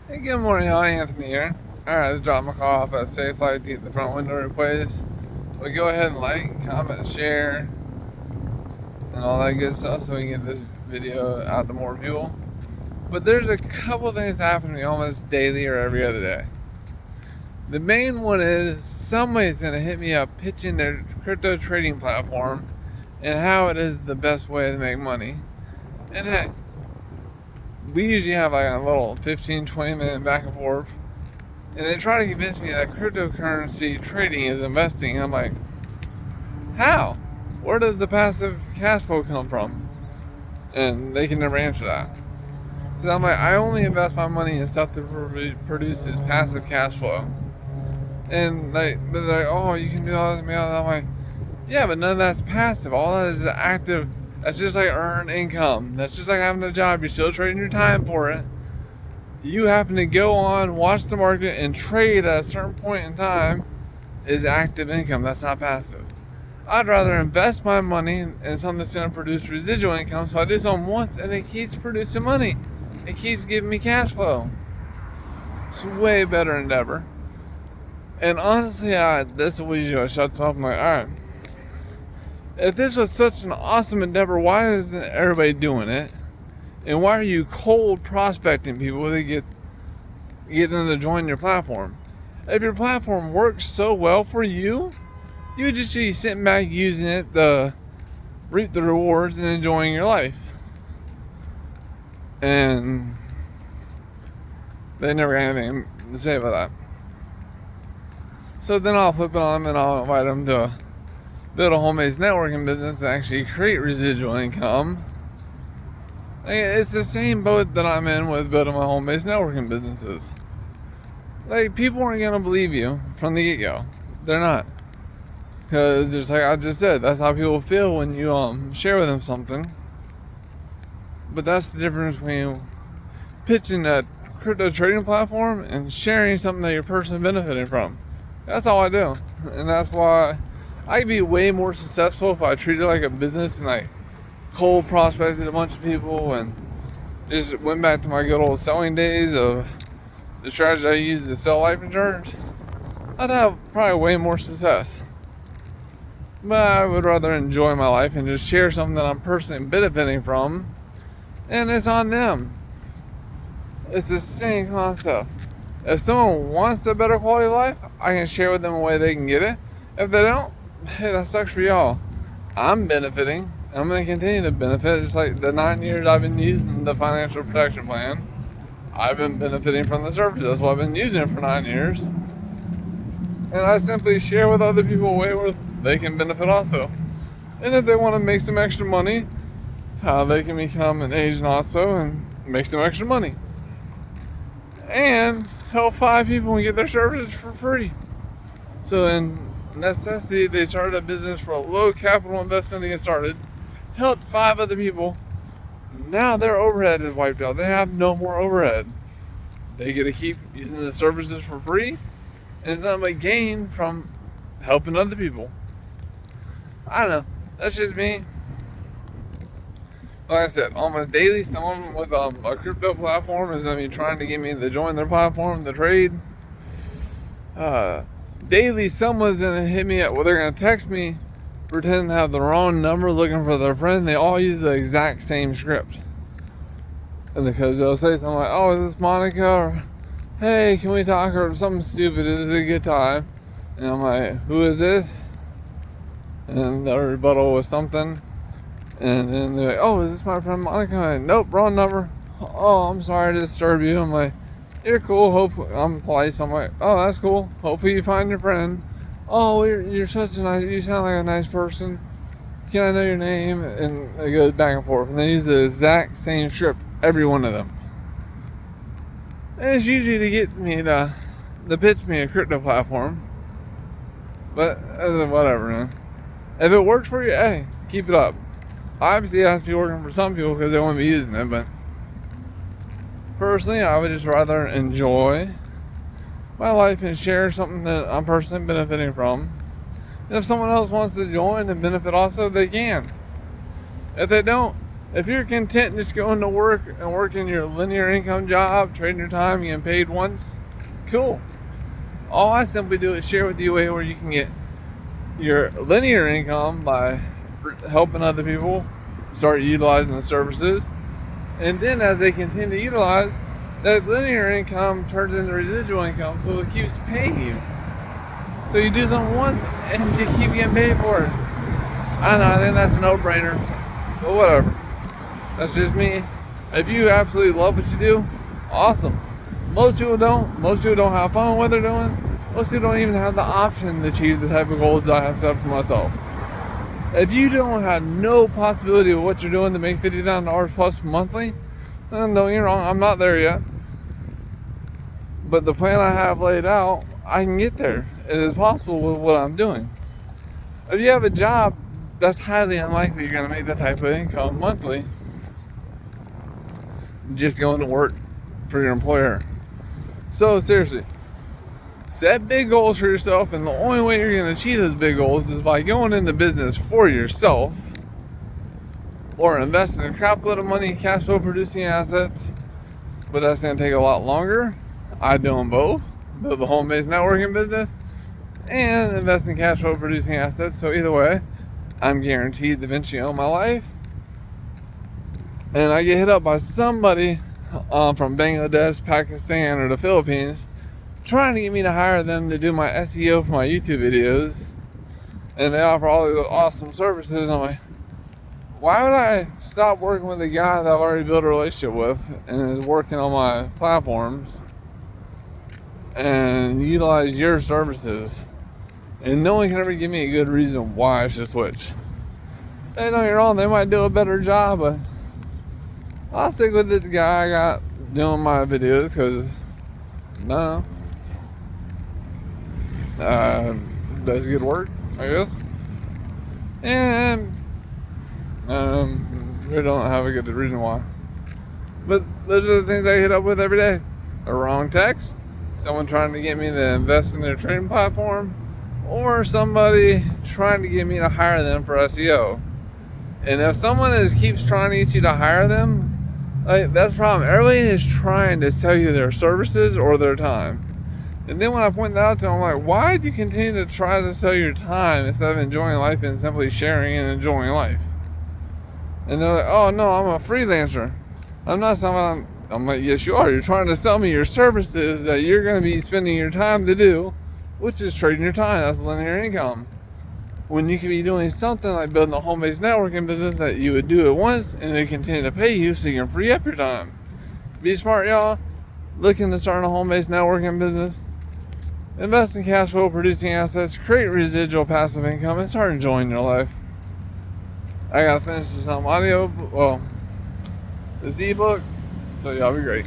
Hey, good morning, all. Anthony here. Alright, just dropped my car off at Safe Light to get the front window replaced. But go ahead and like, comment, share, and all that good stuff so we can get this video out to more people. But there's a couple things happening to me almost daily or every other day. The main one is somebody's going to hit me up pitching their crypto trading platform and how it is the best way to make money. And heck, we usually have like a little 15-20 minute back and forth, and they try to convince me that cryptocurrency trading is investing. And I'm like, how? Where does the passive cash flow come from? And they can never answer that. So I'm like, I only invest my money in stuff that produces passive cash flow. And they're like, oh, you can do all this. I'm like, yeah, but none of that's passive. All that is active. That's just like earned income. That's just like having a job. You're still trading your time for it. You happen to go on, watch the market, and trade at a certain point in time is active income. That's not passive. I'd rather invest my money in something that's going to produce residual income, so I do something once and it keeps producing money. It keeps giving me cash flow. It's a way better endeavor. And honestly, this will usually shuts off. I'm like, alright, if this was such an awesome endeavor, why isn't everybody doing it? And why are you cold prospecting people to get them to join your platform? If your platform works so well for you, you would just be sitting back using it to reap the rewards and enjoying your life. And they never got anything to say about that. So then I'll flip it on them and I'll invite them to build a home-based networking business and actually create residual income. It's the same boat that I'm in with building my home-based networking businesses. Like, people aren't gonna believe you from the get-go. They're not, because just like I just said, that's how people feel when you share with them something. But that's the difference between pitching that crypto trading platform and sharing something that you're personally benefiting from. That's all I do, and that's why I'd be way more successful if I treated it like a business and like cold prospected a bunch of people and just went back to my good old selling days of the strategy I used to sell life insurance. I'd have probably way more success. But I would rather enjoy my life and just share something that I'm personally benefiting from, and it's on them. It's the same concept. If someone wants a better quality of life, I can share with them a way they can get it. If they don't, hey, that sucks for y'all. I'm benefiting. I'm going to continue to benefit. Just like the 9 years I've been using the financial protection plan, I've been benefiting from the services. That's why I've been using it for 9 years. And I simply share with other people a way where they can benefit also. And if they want to make some extra money, how they can become an agent also and make some extra money. And help 5 people and get their services for free. So in necessity, they started a business for a low capital investment to get started, helped 5 other people. Now their overhead is wiped out. They have no more overhead. They get to keep using the services for free, and it's not like gain from helping other people. I don't know. That's just me. Like I said, almost daily, someone with a crypto platform is going to be trying to get me to join their platform to trade. Daily, someone's going to hit me up. Well, they're going to text me, pretend to have the wrong number, looking for their friend. They all use the exact same script. And because they'll say something like, oh, is this Monica? Or, hey, can we talk? Or something stupid. Is it a good time? And I'm like, who is this? And they'll rebuttal with something. And then they're like, oh, is this my friend Monica? I'm like, nope, wrong number. Oh, I'm sorry to disturb you. I'm like, you're cool. Hopefully, I'm polite. So I'm like, oh, that's cool. Hopefully you find your friend. Oh, you're such a nice, you sound like a nice person. Can I know your name? And it goes back and forth. And they use the exact same script, every one of them. And it's usually to get me to pitch me a crypto platform. But whatever, man. If it works for you, hey, keep it up. Obviously, it has to be working for some people because they won't be using it, but personally, I would just rather enjoy my life and share something that I'm personally benefiting from. And if someone else wants to join and benefit also, they can. If they don't, If you're content just going to work and working your linear income job, trading your time, getting paid once, cool. All I simply do is share with you a way where you can get your linear income by helping other people start utilizing the services. And then as they continue to utilize, that linear income turns into residual income, so it keeps paying you. So you do something once and you keep getting paid for it. I know, I think that's a no-brainer. But whatever. That's just me. If you absolutely love what you do, awesome. Most people don't. Most people don't have fun with what they're doing. Most people don't even have the option to achieve the type of goals that I have set for myself. If you don't have no possibility of what you're doing to make $50,000 plus monthly, then don't get me wrong, I'm not there yet. But the plan I have laid out, I can get there. It is possible with what I'm doing. If you have a job, that's highly unlikely you're going to make that type of income monthly just going to work for your employer. So seriously, set big goals for yourself, and the only way you're going to achieve those big goals is by going into business for yourself or investing a crap load of money in cash flow producing assets. But that's going to take a lot longer. I do them both. Build a home-based networking business and invest in cash flow producing assets. So either way, I'm guaranteed to eventually own my life. And I get hit up by somebody from Bangladesh, Pakistan, or the Philippines trying to get me to hire them to do my SEO for my YouTube videos. And they offer all these awesome services. I'm like, why would I stop working with a guy that I've already built a relationship with and is working on my platforms and utilize your services? And no one can ever give me a good reason why I should switch. Hey, don't get me wrong, they might do a better job, but I'll stick with the guy I got doing my videos because, no, does good work, I guess. And we don't have a good reason why. But those are the things I hit up with every day. A wrong text, someone trying to get me to invest in their trading platform, or somebody trying to get me to hire them for SEO. And if someone keeps trying to get you to hire them, like, that's the problem. Everybody is trying to sell you their services or their time. And then when I point that out to them, I'm like, why do you continue to try to sell your time instead of enjoying life and simply sharing and enjoying life? And they're like, oh no, I'm a freelancer. I'm not someone. I'm like, yes you are. You're trying to sell me your services that you're going to be spending your time to do, which is trading your time. That's linear income. When you could be doing something like building a home-based networking business that you would do it once and they continue to pay you so you can free up your time. Be smart, y'all. Looking to start a home-based networking business, invest in cash flow producing assets, create residual passive income, and start enjoying your life. I gotta finish this audio, this ebook, so y'all be great.